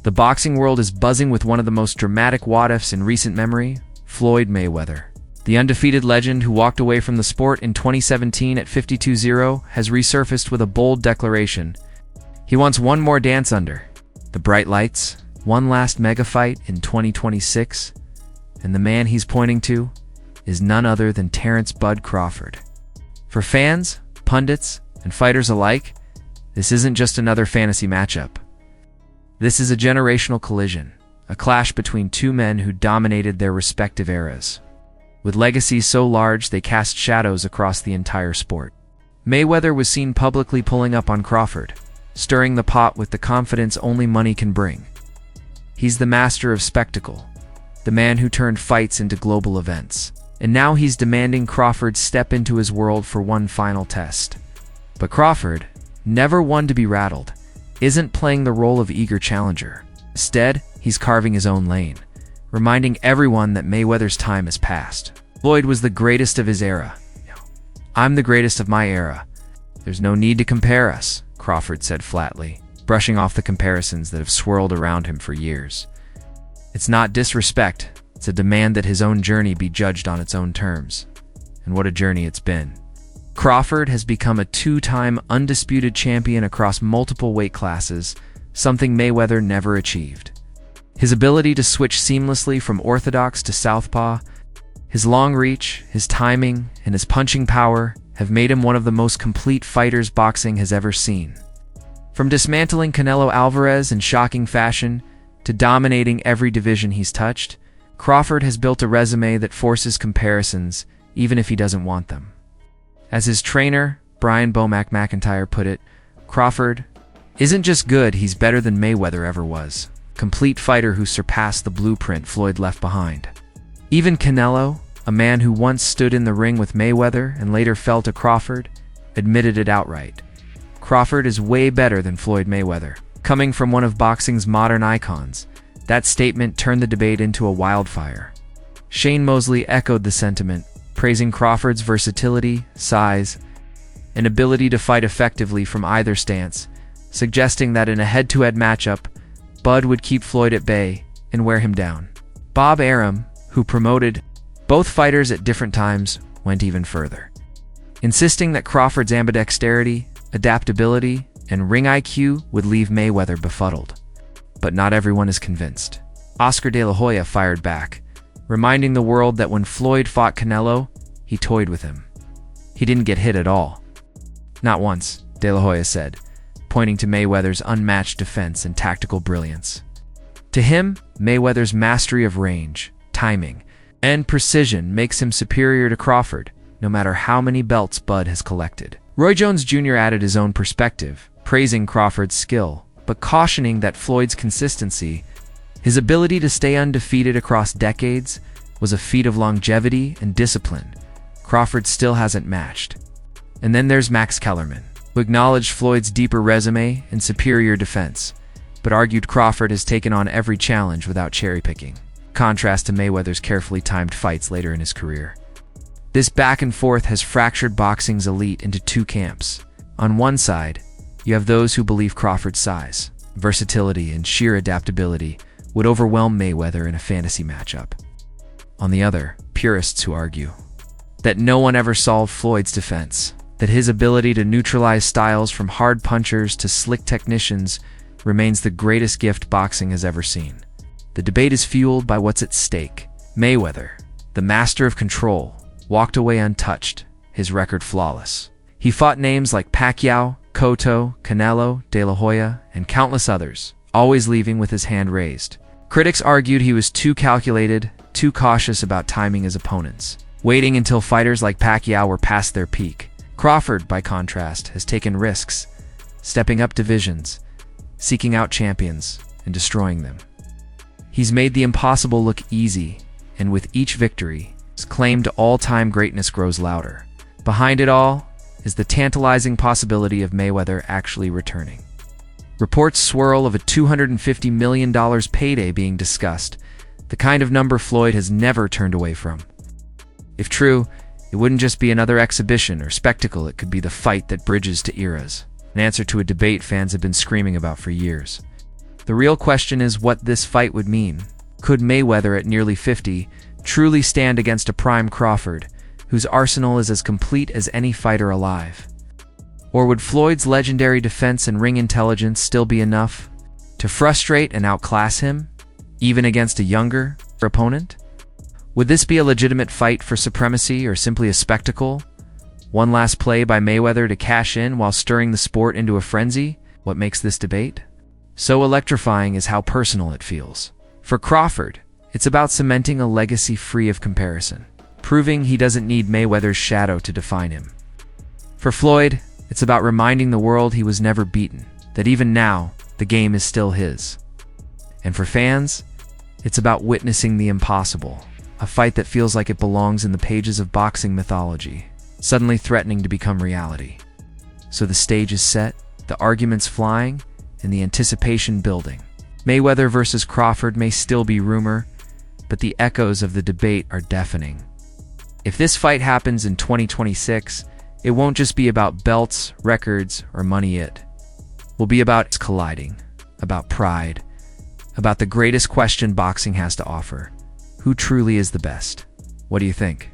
The boxing world is buzzing with one of the most dramatic what-ifs in recent memory, Floyd Mayweather. The undefeated legend who walked away from the sport in 2017 at 52-0 has resurfaced with a bold declaration. He wants one more dance under the bright lights, one last mega fight in 2026, and the man he's pointing to is none other than Terence "Bud" Crawford. For fans, pundits, and fighters alike, this isn't just another fantasy matchup. This is a generational collision, a clash between two men who dominated their respective eras, with legacies so large they cast shadows across the entire sport. Mayweather was seen publicly pulling up on Crawford, stirring the pot with the confidence only money can bring. He's the master of spectacle, the man who turned fights into global events, and now he's demanding Crawford step into his world for one final test. But Crawford, never one to be rattled, isn't playing the role of eager challenger. Instead, he's carving his own lane, reminding everyone that Mayweather's time has passed. Floyd was the greatest of his era. I'm the greatest of my era. There's no need to compare us, Crawford said flatly, brushing off the comparisons that have swirled around him for years. It's not disrespect, it's a demand that his own journey be judged on its own terms. And what a journey it's been. Crawford has become a two-time undisputed champion across multiple weight classes, something Mayweather never achieved. His ability to switch seamlessly from orthodox to southpaw, his long reach, his timing, and his punching power have made him one of the most complete fighters boxing has ever seen. From dismantling Canelo Alvarez in shocking fashion to dominating every division he's touched, Crawford has built a resume that forces comparisons, even if he doesn't want them. As his trainer, Brian "Bomac" McIntyre, put it, Crawford isn't just good, he's better than Mayweather ever was. Complete fighter who surpassed the blueprint Floyd left behind. Even Canelo, a man who once stood in the ring with Mayweather and later fell to Crawford, admitted it outright. Crawford is way better than Floyd Mayweather. Coming from one of boxing's modern icons, that statement turned the debate into a wildfire. Shane Mosley echoed the sentiment, praising Crawford's versatility, size, and ability to fight effectively from either stance, suggesting that in a head-to-head matchup, Bud would keep Floyd at bay and wear him down. Bob Arum, who promoted both fighters at different times, went even further, insisting that Crawford's ambidexterity, adaptability, and ring IQ would leave Mayweather befuddled. But not everyone is convinced. Oscar De La Hoya fired back, reminding the world that when Floyd fought Canelo, he toyed with him. He didn't get hit at all. Not once, De La Hoya said, pointing to Mayweather's unmatched defense and tactical brilliance. To him, Mayweather's mastery of range, timing, and precision makes him superior to Crawford, no matter how many belts Bud has collected. Roy Jones Jr. added his own perspective, praising Crawford's skill, but cautioning that Floyd's consistency, his ability to stay undefeated across decades, was a feat of longevity and discipline Crawford still hasn't matched. And then there's Max Kellerman, who acknowledged Floyd's deeper resume and superior defense, but argued Crawford has taken on every challenge without cherry-picking, contrast to Mayweather's carefully timed fights later in his career. This back and forth has fractured boxing's elite into two camps. On one side, you have those who believe Crawford's size, versatility, and sheer adaptability would overwhelm Mayweather in a fantasy matchup. On the other, purists who argue that no one ever solved Floyd's defense, that his ability to neutralize styles from hard punchers to slick technicians remains the greatest gift boxing has ever seen. The debate is fueled by what's at stake. Mayweather, the master of control, walked away untouched, his record flawless. He fought names like Pacquiao, Cotto, Canelo, De La Hoya, and countless others, always leaving with his hand raised. Critics argued he was too calculated, too cautious about timing his opponents, waiting until fighters like Pacquiao were past their peak. Crawford, by contrast, has taken risks, stepping up divisions, seeking out champions, and destroying them. He's made the impossible look easy, and with each victory, his claim to all-time greatness grows louder. Behind it all is the tantalizing possibility of Mayweather actually returning. Reports swirl of a $250 million payday being discussed, the kind of number Floyd has never turned away from. If true, it wouldn't just be another exhibition or spectacle, it could be the fight that bridges to eras, an answer to a debate fans have been screaming about for years. The real question is what this fight would mean. Could Mayweather, at nearly 50, truly stand against a prime Crawford, whose arsenal is as complete as any fighter alive? Or would Floyd's legendary defense and ring intelligence still be enough to frustrate and outclass him, even against a younger opponent? Would this be a legitimate fight for supremacy or simply a spectacle? One last play by Mayweather to cash in while stirring the sport into a frenzy? What makes this debate so electrifying is how personal it feels. For Crawford, it's about cementing a legacy free of comparison, proving he doesn't need Mayweather's shadow to define him. For Floyd, it's about reminding the world he was never beaten, that even now, the game is still his. And for fans, it's about witnessing the impossible, a fight that feels like it belongs in the pages of boxing mythology, suddenly threatening to become reality. So the stage is set, the arguments flying, and the anticipation building. Mayweather versus Crawford may still be rumor, but the echoes of the debate are deafening. If this fight happens in 2026, it won't just be about belts, records, or money. It will be about colliding, about pride, about the greatest question boxing has to offer. Who truly is the best? What do you think?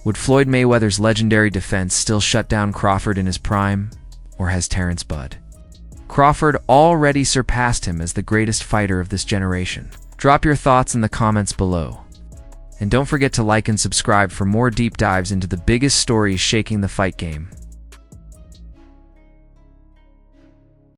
Would Floyd Mayweather's legendary defense still shut down Crawford in his prime, or has Terence Bud Crawford already surpassed him as the greatest fighter of this generation? Drop your thoughts in the comments below. And don't forget to like and subscribe for more deep dives into the biggest stories shaking the fight game.